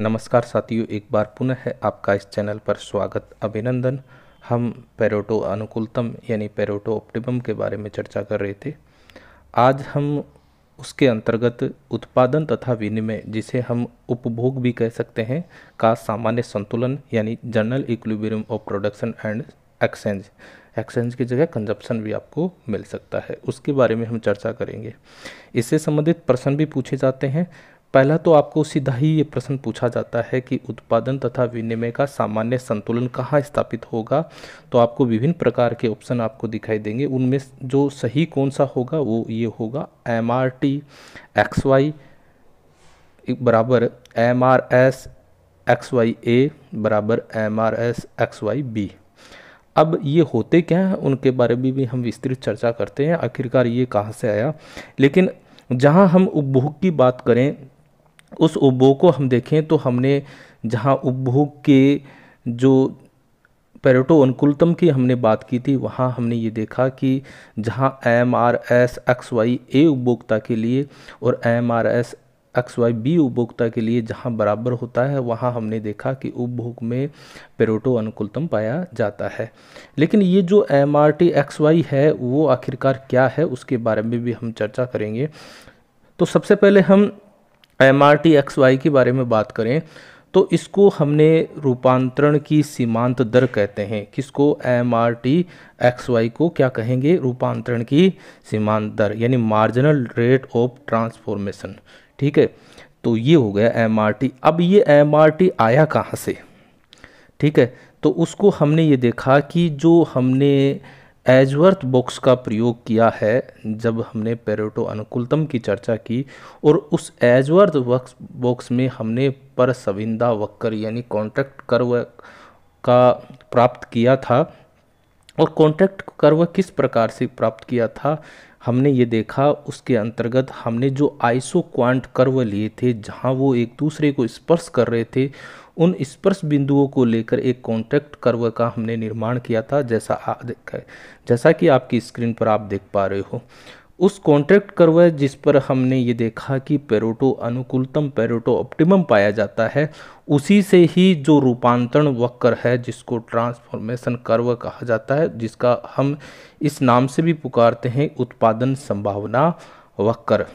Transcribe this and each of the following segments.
नमस्कार साथियों, एक बार पुनः है आपका इस चैनल पर स्वागत, अभिनंदन। हम पेरेटो अनुकूलतम यानी पेरेटो ऑप्टिमम के बारे में चर्चा कर रहे थे। आज हम उसके अंतर्गत उत्पादन तथा विनिमय, जिसे हम उपभोग भी कह सकते हैं, का सामान्य संतुलन यानी general equilibrium of production and exchange की जगह कंजप्शन भी आपको मिल सकता है, उसके बारे में हम चर्चा करेंगे। इससे संबंधित प्रश्न भी पूछे जाते हैं। पहला तो आपको सीधा ही ये प्रश्न पूछा जाता है कि उत्पादन तथा विनिमय का सामान्य संतुलन कहाँ स्थापित होगा। तो आपको विभिन्न प्रकार के ऑप्शन आपको दिखाई देंगे, उनमें जो सही कौन सा होगा वो ये होगा MRT/XY बराबर MRS/XYA बराबर MRS/XYB। अब ये होते क्या हैं उनके बारे में भी हम विस्तृत चर्चा करते हैं, आखिरकार ये कहाँ से आया। लेकिन जहाँ हम उपभोग की बात करें, उस उपभोग को हम देखें तो हमने जहाँ उपभोग के जो पेरेटो अनुकूलतम की हमने बात की थी, वहाँ हमने ये देखा कि जहाँ MRS/XYA उपभोक्ता के लिए और MRS/XYB उपभोक्ता के लिए जहाँ बराबर होता है, वहाँ हमने देखा कि उपभोग में पेरेटो अनुकूलतम पाया जाता है। लेकिन ये जो MRT/XY है वो आखिरकार क्या है, उसके बारे में भी हम चर्चा करेंगे। तो सबसे पहले हम MRT/XY के बारे में बात करें तो इसको हमने रूपांतरण की सीमांत दर कहते हैं। किसको? MRT/XY को क्या कहेंगे? रूपांतरण की सीमांत दर यानी मार्जिनल रेट ऑफ ट्रांसफॉर्मेशन। ठीक है, तो ये हो गया MRT। अब ये MRT आया कहाँ से? ठीक है, तो उसको हमने ये देखा कि जो हमने एजवर्थ बॉक्स का प्रयोग किया है जब हमने पेरेटो अनुकूलतम की चर्चा की, और उस एजवर्थ बॉक्स में हमने परसंविदा वक्र यानी कॉन्ट्रैक्ट कर्व का प्राप्त किया था। और कॉन्ट्रैक्ट कर्व किस प्रकार से प्राप्त किया था हमने ये देखा। उसके अंतर्गत हमने जो आइसो क्वांट कर्व लिए थे, जहाँ वो एक दूसरे को स्पर्श कर रहे थे, उन स्पर्श बिंदुओं को लेकर एक कॉन्ट्रैक्ट कर्व का हमने निर्माण किया था, जैसा कि आपकी स्क्रीन पर आप देख पा रहे हो। उस कॉन्ट्रैक्ट कर्व जिस पर हमने ये देखा कि पेरेटो अनुकूलतम पेरेटो ऑप्टिमम पाया जाता है, उसी से ही जो रूपांतरण वक्र है जिसको ट्रांसफॉर्मेशन कर्व कहा जाता है, जिसका हम इस नाम से भी पुकारते हैं उत्पादन संभावना वक्र,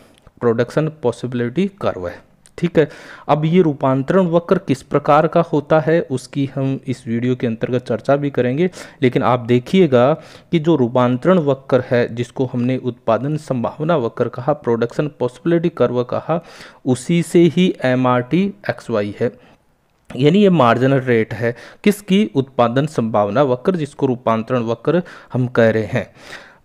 प्रोडक्शन पॉसिबिलिटी कर्व है। ठीक है, अब ये रूपांतरण वक्र किस प्रकार का होता है उसकी हम इस वीडियो के अंतर्गत चर्चा भी करेंगे। लेकिन आप देखिएगा कि जो रूपांतरण वक्र है जिसको हमने उत्पादन संभावना वक्र कहा, प्रोडक्शन पॉसिबिलिटी कर्व कहा, उसी से ही MRT/XY है। यानी ये मार्जिनल रेट है किसकी? उत्पादन संभावना वक्र, जिसको रूपांतरण वक्र हम कह रहे हैं।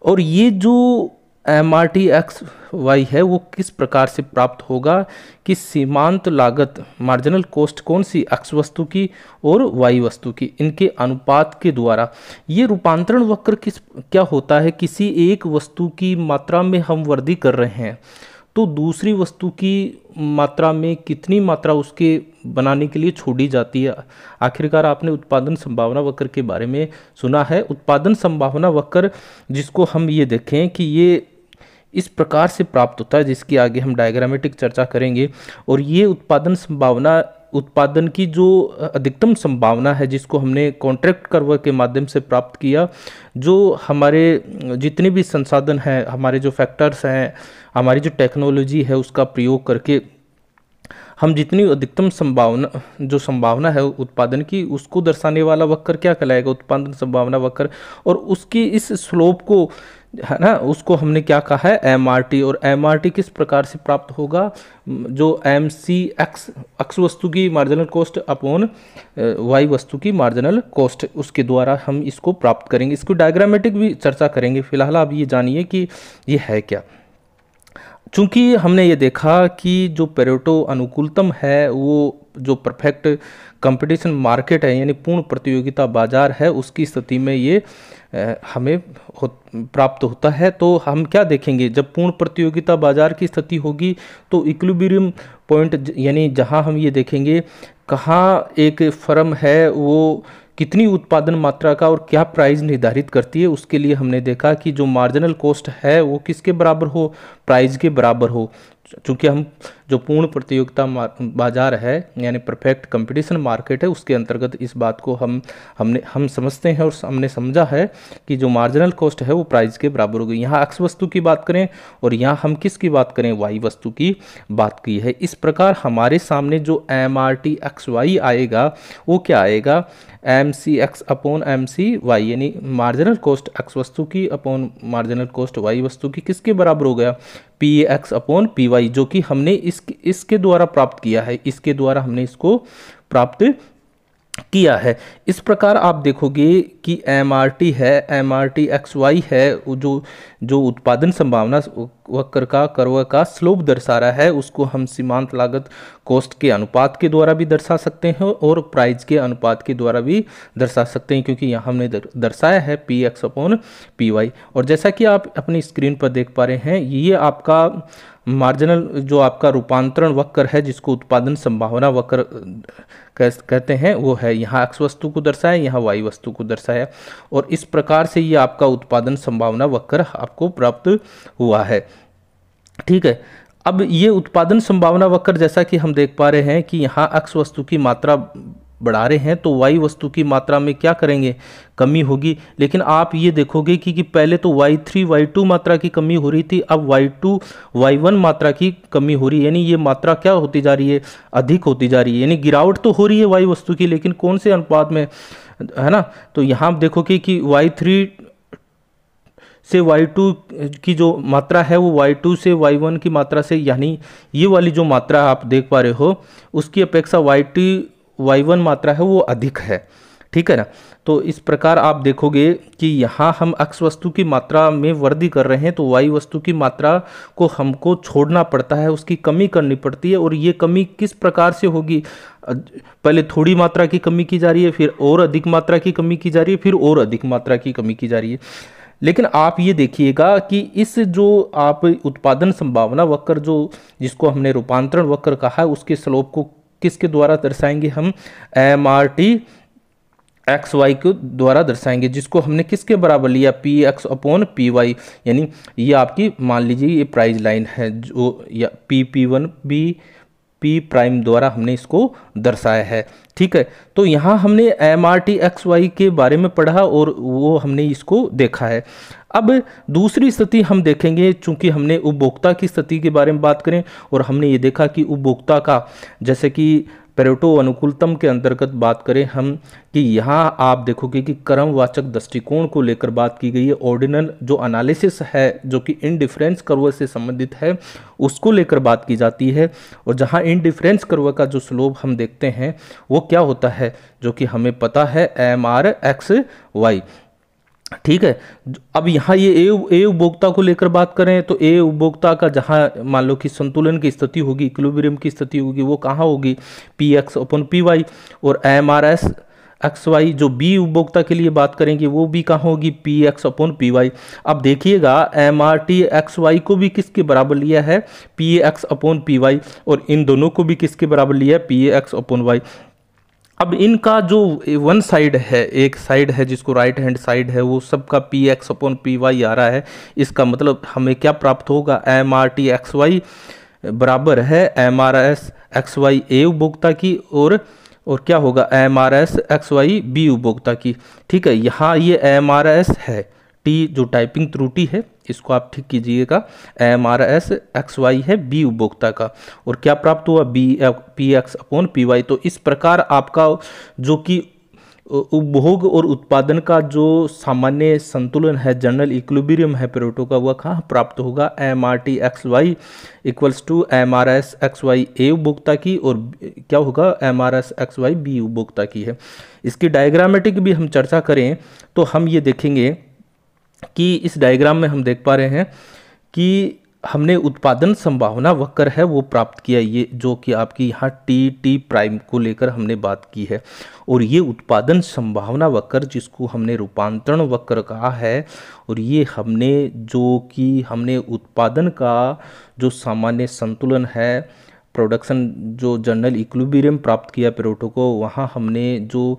और ये जो MRT/XY है वो किस प्रकार से प्राप्त होगा कि सीमांत लागत मार्जिनल कॉस्ट कौन सी? X वस्तु की और Y वस्तु की, इनके अनुपात के द्वारा। ये रूपांतरण वक्र क्या होता है? किसी एक वस्तु की मात्रा में हम वृद्धि कर रहे हैं तो दूसरी वस्तु की मात्रा में कितनी मात्रा उसके बनाने के लिए छोड़ी जाती है। आखिरकार आपने उत्पादन संभावना वक्र के बारे में सुना है। उत्पादन संभावना वक्र जिसको हम ये देखें कि ये इस प्रकार से प्राप्त होता है, जिसकी आगे हम डायग्रामेटिक चर्चा करेंगे। और ये उत्पादन संभावना, उत्पादन की जो अधिकतम संभावना है जिसको हमने कॉन्ट्रैक्ट कर्व के माध्यम से प्राप्त किया, जो हमारे जितने भी संसाधन हैं, हमारे जो फैक्टर्स हैं, हमारी जो टेक्नोलॉजी है, उसका प्रयोग करके हम जितनी अधिकतम संभावना है उत्पादन की, उसको दर्शाने वाला वक्र क्या कहलाएगा? उत्पादन संभावना वक्र। और उसकी इस स्लोप को है ना, उसको हमने क्या कहा है? MRT। और MRT किस प्रकार से प्राप्त होगा? जो MC/X वस्तु की मार्जिनल कॉस्ट अपॉन Y वस्तु की मार्जिनल कॉस्ट, उसके द्वारा हम इसको प्राप्त करेंगे। इसको डायग्रामेटिक भी चर्चा करेंगे। फिलहाल आप ये जानिए कि ये है क्या। चूंकि हमने ये देखा कि जो पेरेटो अनुकूलतम है वो जो परफेक्ट कंपटीशन मार्केट है यानी पूर्ण प्रतियोगिता बाजार है, उसकी स्थिति में ये हमें प्राप्त होता है। तो हम क्या देखेंगे? जब पूर्ण प्रतियोगिता बाजार की स्थिति होगी तो इक्विलिब्रियम पॉइंट यानी जहां हम ये देखेंगे कहाँ एक फर्म है वो कितनी उत्पादन मात्रा का और क्या प्राइस निर्धारित करती है, उसके लिए हमने देखा कि जो मार्जिनल कॉस्ट है वो किसके बराबर हो? प्राइस के बराबर हो। चूँकि हम जो पूर्ण प्रतियोगिता बाजार है यानी परफेक्ट कंपटीशन मार्केट है, उसके अंतर्गत इस बात को हम समझते हैं और हमने समझा है कि जो मार्जिनल कॉस्ट है वो प्राइस के बराबर होगी। यहाँ एक्स वस्तु की बात करें और यहाँ हम किसकी बात करें, वाई वस्तु की बात की है। इस प्रकार हमारे सामने जो M R T X Y आएगा वो क्या आएगा, M C X upon M C Y, यानी मार्जिनल कॉस्ट एक्स वस्तु की अपॉन मार्जिनल कॉस्ट वाई वस्तु की किसके बराबर हो गया, P X upon P Y, जो कि हमने इसके द्वारा प्राप्त किया है, इसके द्वारा हमने इसको प्राप्त किया है। इस प्रकार आप देखोगे कि एम आर टी है, M R T X Y है, जो उत्पादन संभावना वक्र का कर्व का स्लोप दर्शा रहा है, उसको हम सीमांत लागत कॉस्ट के अनुपात के द्वारा भी दर्शा सकते हैं और प्राइस के अनुपात के द्वारा भी दर्शा सकते हैं, क्योंकि यहाँ हमने दर्शाया है P X upon P Y. और जैसा कि आप अपनी स्क्रीन पर देख पा रहे हैं, ये आपका मार्जिनल जो आपका रूपांतरण वक्र है, जिसको उत्पादन संभावना वक्र कहते हैं, वो है यहाँ एक्स वस्तु को दर्शाया, यहाँ वाई वस्तु को दर्शाया, और इस प्रकार से ये आपका उत्पादन संभावना वक्र आपको प्राप्त हुआ है। ठीक है, अब ये उत्पादन संभावना वक्र जैसा कि हम देख पा रहे हैं कि यहाँ एक्स वस्तु की मात्रा बढ़ा रहे हैं तो वाई वस्तु की मात्रा में क्या करेंगे, कमी होगी। लेकिन आप ये देखोगे कि पहले तो y3 y2 मात्रा की कमी हो रही थी, अब y2 y1 मात्रा की कमी हो रही है, यानी ये मात्रा क्या होती जा रही है, अधिक होती जा रही है, यानी गिरावट तो हो रही है वाई वस्तु की, लेकिन कौन से अनुपात में, है ना। तो यहाँ आप देखोगे कि y3 से y2 की जो मात्रा है वो y2 से y1 की मात्रा से, यानी ये वाली जो मात्रा आप देख पा रहे हो उसकी अपेक्षा y1 मात्रा है वो अधिक है। ठीक है ना। तो इस प्रकार आप देखोगे कि यहाँ हम एक्स वस्तु की मात्रा में वृद्धि कर रहे हैं तो वाई वस्तु की मात्रा को हमको छोड़ना पड़ता है, उसकी कमी करनी पड़ती है। और ये कमी किस प्रकार से होगी, पहले थोड़ी मात्रा की कमी की जा रही है, फिर और अधिक मात्रा की कमी की जा रही है, फिर और अधिक मात्रा की कमी की जा रही है। लेकिन आप ये देखिएगा कि इस जो आप उत्पादन संभावना वक्र जो जिसको हमने रूपांतरण वक्र कहा है, उसके स्लोप को किसके द्वारा दर्शाएंगे, हम M R T X Y के द्वारा दर्शाएंगे, जिसको हमने किसके बराबर लिया, P X upon P Y. यानी ये आपकी मान लीजिए ये प्राइस लाइन है जो या P1 बी पी प्राइम द्वारा हमने इसको दर्शाया है। ठीक है, तो यहाँ हमने M R T X Y के बारे में पढ़ा और वो हमने इसको देखा है। अब दूसरी स्थिति हम देखेंगे, चूंकि हमने उपभोक्ता की स्थिति के बारे में बात करें और हमने ये देखा कि उपभोक्ता का, जैसे कि पेरेटो अनुकूलतम के अंतर्गत बात करें हम, कि यहाँ आप देखोगे कि क्रमवाचक दृष्टिकोण को लेकर बात की गई है। ऑर्डिनल जो एनालिसिस है जो कि इनडिफरेंस कर्व से संबंधित है उसको लेकर बात की जाती है। और जहाँ इनडिफरेंस कर्व का जो स्लोप हम देखते हैं वो क्या होता है, जो कि हमें पता है एम आर एक्स वाई। ठीक है, अब यहाँ ये ए उपभोक्ता को लेकर बात करें तो ए उपभोक्ता का जहाँ मान लो कि संतुलन की स्थिति होगी, इक्विलिब्रियम की स्थिति होगी, वो कहाँ होगी, P X upon P Y. और M R S X Y जो बी उपभोक्ता के लिए बात करेंगे वो भी कहाँ होगी, P X upon P Y. अब देखिएगा M R T X Y को भी किसके बराबर लिया है, P X upon P Y, और इन दोनों को भी किसके बराबर लिया है, पी एक्स अपन वाई। अब इनका जो वन साइड है, एक साइड है जिसको राइट हैंड साइड है, वो सबका P X upon P Y आ रहा है। इसका मतलब हमें क्या प्राप्त होगा, M R T X Y बराबर है M R S X Y A उपभोक्ता की, और क्या होगा, M R S X Y B उपभोक्ता की। ठीक है, यहाँ ये एम आर एस है, टी जो टाइपिंग त्रुटि है इसको आप ठीक कीजिएगा, M R S X Y है बी उपभोक्ता का, और क्या प्राप्त हुआ, P X upon P Y. तो इस प्रकार आपका जो कि उपभोग और उत्पादन का जो सामान्य संतुलन है, जनरल इक्विलिब्रियम है पेरेटो का, वह कहाँ प्राप्त होगा, M R T X Y equals to M R S X Y A उपभोक्ता की, और क्या होगा, M R S X Y B उपभोक्ता की है। इसकी डायग्रामेटिक भी हम चर्चा करें तो हम ये देखेंगे कि इस डायग्राम में हम देख पा रहे हैं कि हमने उत्पादन संभावना वक्र है वो प्राप्त किया, ये जो कि आपकी यहाँ टी प्राइम को लेकर हमने बात की है। और ये उत्पादन संभावना वक्र जिसको हमने रूपांतरण वक्र कहा है, और ये हमने जो कि हमने उत्पादन का जो सामान्य संतुलन है प्रोडक्शन जो जनरल इक्विलिब्रियम प्राप्त किया पेरेटो को, वहाँ हमने जो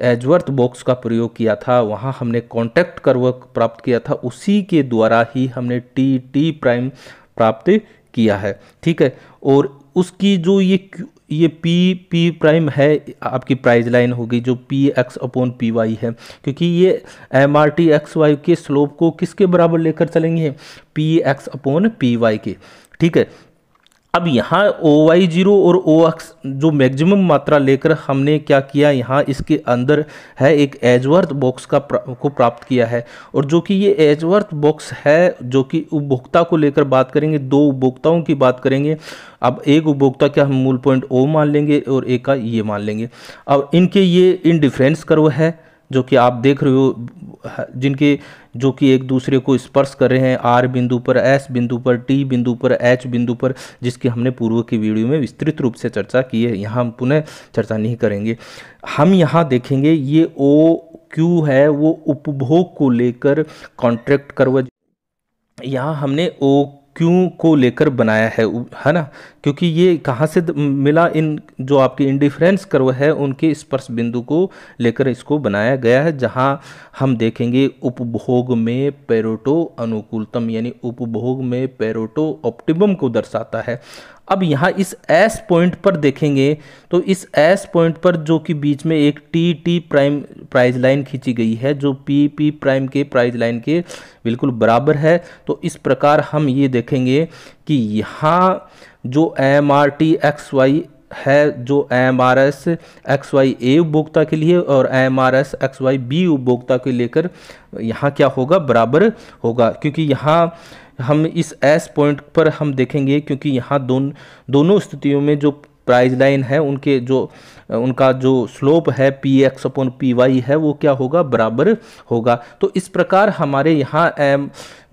एजवर्थ बॉक्स का प्रयोग किया था, वहाँ हमने कॉन्टैक्ट कर्व प्राप्त किया था, उसी के द्वारा ही हमने टी टी प्राइम प्राप्त किया है। ठीक है, और उसकी जो ये पी पी प्राइम है आपकी प्राइज लाइन होगी जो P X upon P Y है, क्योंकि ये M R T X Y के स्लोप को किसके बराबर लेकर चलेंगे, P X upon P Y के। ठीक है, अब यहाँ ओ वाई जीरो और ओ एक्स जो मैक्सिमम मात्रा लेकर हमने क्या किया, यहाँ इसके अंदर है एक एजवर्थ बॉक्स को प्राप्त किया है, और जो कि ये एजवर्थ बॉक्स है जो कि उपभोक्ता को लेकर बात करेंगे, दो उपभोक्ताओं की बात करेंगे। अब एक उपभोक्ता क्या हम मूल पॉइंट ओ मान लेंगे और एक का ये मान लेंगे। अब इनके ये इंडिफरेंस कर्व है जो कि आप देख रहे हो, जिनके जो कि एक दूसरे को स्पर्श कर रहे हैं आर बिंदु पर, एस बिंदु पर, टी बिंदु पर, एच बिंदु पर, जिसकी हमने पूर्व की वीडियो में विस्तृत रूप से चर्चा की है, यहाँ हम पुनः चर्चा नहीं करेंगे। हम यहाँ देखेंगे ये ओ क्यू है वो उपभोग को लेकर कॉन्ट्रैक्ट कर्व, यहाँ हमने ओ क्यू को लेकर बनाया है ना, क्योंकि ये कहाँ से मिला, इन जो आपके इंडिफरेंस कर्व है उनके स्पर्श बिंदु को लेकर इसको बनाया गया है, जहाँ हम देखेंगे उपभोग में पेरेटो अनुकूलतम यानी उपभोग में पेरेटो ऑप्टिमम को दर्शाता है। अब यहाँ इस एस पॉइंट पर देखेंगे तो इस एस पॉइंट पर जो कि बीच में एक T T prime price line खींची गई है जो पी पी प्राइम के प्राइज लाइन के बिल्कुल बराबर है। तो इस प्रकार हम ये देखेंगे कि यहाँ जो M R T X Y है, जो M R S X Y A उपभोक्ता के लिए और M R S X Y B उपभोक्ता के लेकर यहाँ क्या होगा, बराबर होगा, क्योंकि यहाँ हम इस एस पॉइंट पर हम देखेंगे क्योंकि यहाँ दोनों स्थितियों में जो प्राइज लाइन है उनके जो उनका जो स्लोप है P X upon P Y है वो क्या होगा, बराबर होगा। तो इस प्रकार हमारे यहाँ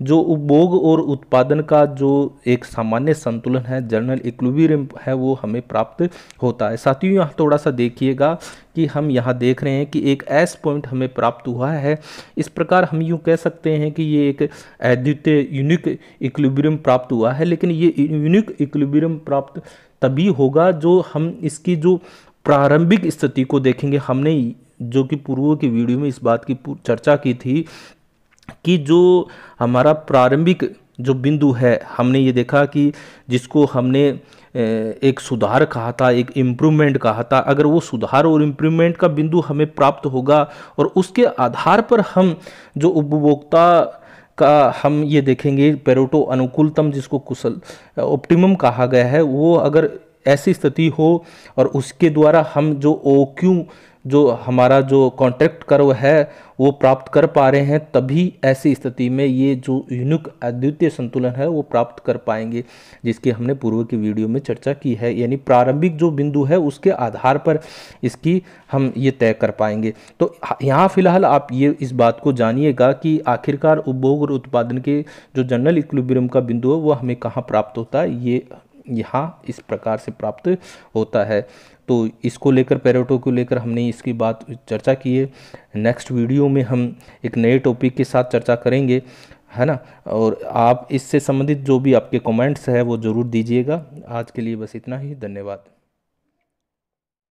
जो उपभोग और उत्पादन का जो एक सामान्य संतुलन है, जनरल इक्विलिब्रियम है, वो हमें प्राप्त होता है। साथियों यहाँ थोड़ा सा देखिएगा कि हम यहाँ देख रहे हैं कि एक एस पॉइंट हमें प्राप्त हुआ है। इस प्रकार हम यूँ कह सकते हैं कि ये एक अद्वितीय यूनिक इक्विलिब्रियम प्राप्त हुआ है, लेकिन ये यूनिक इक्विलिब्रियम प्राप्त तभी होगा जो हम इसकी जो प्रारंभिक स्थिति को देखेंगे। हमने जो कि पूर्व की वीडियो में इस बात की चर्चा की थी कि जो हमारा प्रारंभिक जो बिंदु है, हमने ये देखा कि जिसको हमने एक सुधार कहा था, एक इम्प्रूवमेंट कहा था, अगर वो सुधार और इम्प्रूवमेंट का बिंदु हमें प्राप्त होगा और उसके आधार पर हम जो उपभोक्ता का हम ये देखेंगे पेरेटो अनुकूलतम जिसको कुशल ऑप्टिमम कहा गया है, वो अगर ऐसी स्थिति हो और उसके द्वारा हम जो ओ क्यू जो हमारा जो कॉन्ट्रैक्ट कर्व है वो प्राप्त कर पा रहे हैं, तभी ऐसी स्थिति में ये जो यूनिक अद्वितीय संतुलन है वो प्राप्त कर पाएंगे, जिसकी हमने पूर्व की वीडियो में चर्चा की है। यानी प्रारंभिक जो बिंदु है उसके आधार पर इसकी हम ये तय कर पाएंगे। तो यहाँ फिलहाल आप ये इस बात को जानिएगा कि आखिरकार उपभोग और उत्पादन के जो जनरल इक्विलिब्रियम का बिंदु है वो हमें कहाँ प्राप्त होता है, ये यहाँ इस प्रकार से प्राप्त होता है। तो इसको लेकर पेरेटो को लेकर हमने इसकी बात चर्चा की है। नेक्स्ट वीडियो में हम एक नए टॉपिक के साथ चर्चा करेंगे, है ना। और आप इससे संबंधित जो भी आपके कमेंट्स है वो ज़रूर दीजिएगा। आज के लिए बस इतना ही, धन्यवाद।